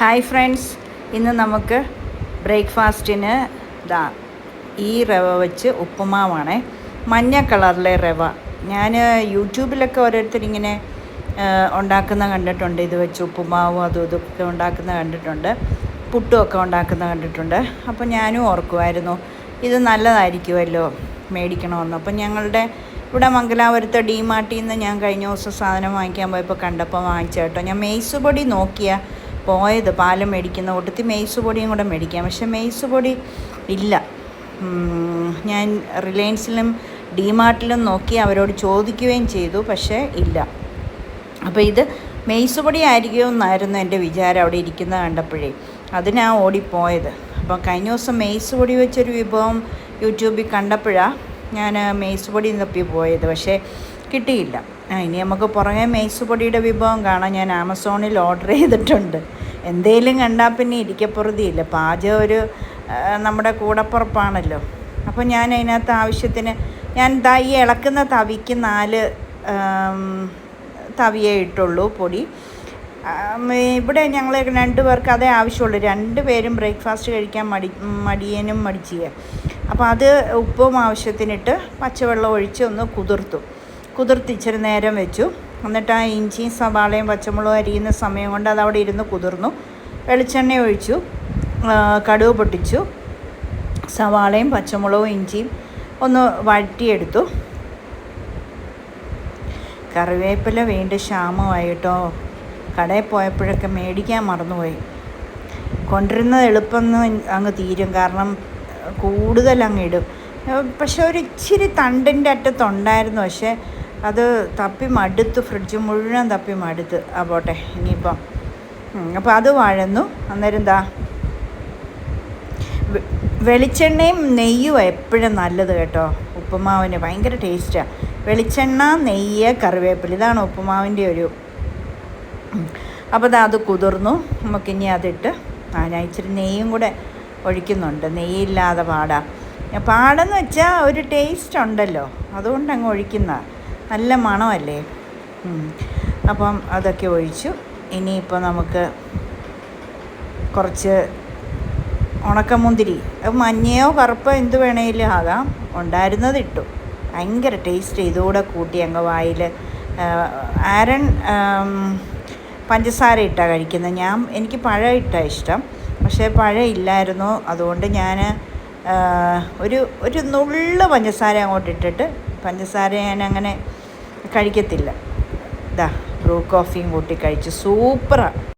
Hi friends, ഇന്ന് നമുക്ക് ബ്രേക്ക്ഫാസ്റ്റിന് ഈ റവ വെച്ച് ഉപ്പുമാവാണ്. മഞ്ഞ കളറിലെ റവ. ഞാൻ യൂട്യൂബിലൊക്കെ ഓരോരുത്തരിങ്ങനെ ഉണ്ടാക്കുന്ന കണ്ടിട്ടുണ്ട്. ഇത് വെച്ച് ഉപ്പുമാവും അതും ഇതൊക്കെ ഉണ്ടാക്കുന്ന കണ്ടിട്ടുണ്ട്. പുട്ടുമൊക്കെ ഉണ്ടാക്കുന്ന കണ്ടിട്ടുണ്ട്. അപ്പോൾ ഞാനും ഓർക്കുമായിരുന്നു ഇത് നല്ലതായിരിക്കുമല്ലോ, മേടിക്കണമെന്ന്. അപ്പം ഞങ്ങളുടെ ഇവിടെ മംഗലാപുരത്തെ ഡിമാർട്ടിൽ നിന്ന് ഞാൻ കഴിഞ്ഞ ദിവസം സാധനം വാങ്ങിക്കാൻ പോയപ്പോൾ കണ്ടപ്പോൾ വാങ്ങിച്ച കേട്ടോ. ഞാൻ മെയ്സ് പൊടി നോക്കിയ പോയത്, പാലം മേടിക്കുന്ന കൂട്ടത്തിൽ മെയ്സ് പൊടിയും കൂടെ മേടിക്കാം. പക്ഷേ മെയ്സ് പൊടി ഇല്ല. ഞാൻ റിലയൻസിലും ഡിമാർട്ടിലും നോക്കി അവരോട് ചോദിക്കുകയും ചെയ്തു, പക്ഷേ ഇല്ല. അപ്പോൾ ഇത് മെയ്സ് പൊടി ആയിരിക്കുമെന്നായിരുന്നു എൻ്റെ വിചാരം അവിടെ ഇരിക്കുന്നത് കണ്ടപ്പോഴേ. അതിനാണ് ഓടിപ്പോയത്. അപ്പോൾ കഴിഞ്ഞ ദിവസം മെയ്സ് പൊടി വെച്ചൊരു വിഭവം യൂട്യൂബിൽ കണ്ടപ്പോഴാണ് ഞാൻ മെയ്സ് പൊടി തപ്പി പോയത്. പക്ഷേ കിട്ടിയില്ല. ഇനി നമുക്ക് പുറമെ മെയ്സ് പൊടിയുടെ വിഭവം കാണാൻ ഞാൻ ആമസോണിൽ ഓർഡർ ചെയ്തിട്ടുണ്ട്. എന്തേലും കണ്ടാൽ പിന്നെ ഇരിക്കപ്പുറതിയില്ല. പാചകം ഒരു നമ്മുടെ കൂടപ്പുറപ്പാണല്ലോ. അപ്പോൾ ഞാൻ അതിനകത്ത് ആവശ്യത്തിന് ഞാൻ ഈ ഇളക്കുന്ന തവിക്ക് 4 തവിയേ ഇട്ടുള്ളൂ പൊടി. ഇവിടെ ഞങ്ങൾ 2 പേർക്ക് അതേ ആവശ്യമുള്ളൂ. 2 പേരും ബ്രേക്ക്ഫാസ്റ്റ് കഴിക്കാൻ മടിയനും മടിച്ചിയ. അപ്പോൾ അത് ഉപ്പും ആവശ്യത്തിനിട്ട് പച്ചവെള്ളം ഒഴിച്ച് ഒന്ന് കുതിർത്ത് ഇച്ചിരി നേരം വെച്ചു. എന്നിട്ട് ആ ഇഞ്ചിയും സവാളയും പച്ചമുളകും അരിയുന്ന സമയം കൊണ്ട് അതവിടെ ഇരുന്ന് കുതിർന്നു. വെളിച്ചെണ്ണ ഒഴിച്ചു, കടുക് പൊട്ടിച്ചു, സവാളയും പച്ചമുളകും ഇഞ്ചിയും ഒന്ന് വഴറ്റിയെടുത്തു. കറിവേപ്പില വീണ്ടും ക്ഷാമമായിട്ടോ. കടയിൽ പോയപ്പോഴൊക്കെ മേടിക്കാൻ മറന്നുപോയി. കൊണ്ടിരുന്നത് എളുപ്പം അങ്ങ് തീരും, കാരണം കൂടുതൽ അങ്ങ് ഇടും. പക്ഷെ ഒരു ഇച്ചിരി തണ്ടിൻ്റെ അറ്റത്തുണ്ടായിരുന്നു. പക്ഷേ അത് തപ്പി മടുത്ത്, ഫ്രിഡ്ജ് മുഴുവൻ തപ്പി മടുത്ത്. പോട്ടെ ഇനിയിപ്പം. അപ്പോൾ അത് വഴന്നു. അന്നേരം വെളിച്ചെണ്ണയും നെയ്യും എപ്പോഴും നല്ലത് കേട്ടോ. ഉപ്പുമാവിന് ഭയങ്കര ടേസ്റ്റാണ്. വെളിച്ചെണ്ണ, നെയ്യ്, കറിവേപ്പില, ഇതാണ് ഉപ്പുമാവിൻ്റെ ഒരു. അപ്പോൾ അത് കുതിർന്നു. നമുക്കിനി അതിട്ട് ഞാൻ ഇച്ചിരി നെയ്യും കൂടെ ഒഴിക്കുന്നുണ്ട്. നെയ്യില്ലാതെ പാടെന്ന് വെച്ചാൽ ഒരു ടേസ്റ്റ് ഉണ്ടല്ലോ, അതുകൊണ്ട് അങ്ങ് ഒഴിക്കുന്ന. നല്ല മണമല്ലേ. അപ്പം അതൊക്കെ ഒഴിച്ചു. ഇനിയിപ്പോൾ നമുക്ക് കുറച്ച് ഉണക്കമുന്തിരി, മഞ്ഞയോ കറുപ്പോ എന്ത് വേണേലും ആകാം, ഉണ്ടായിരുന്നത് ഇട്ടു. ഭയങ്കര ടേസ്റ്റ്. ഇതുകൂടെ കൂട്ടി അങ്ങ് വായിൽ. ആരൻ പഞ്ചസാര ഇട്ടാണ് കഴിക്കുന്നത്. എനിക്ക് പഴം ഇട്ടാണ് ഇഷ്ടം. പക്ഷേ പഴം ഇല്ലായിരുന്നു. അതുകൊണ്ട് ഞാൻ ഒരു നുള്ളു പഞ്ചസാര അങ്ങോട്ട് ഇട്ടിട്ട്, പഞ്ചസാര ഞാൻ അങ്ങനെ കഴിക്കത്തില്ല. ബ്രൂ കോഫിയും കൂട്ടി കഴിച്ചു. സൂപ്പറാണ്.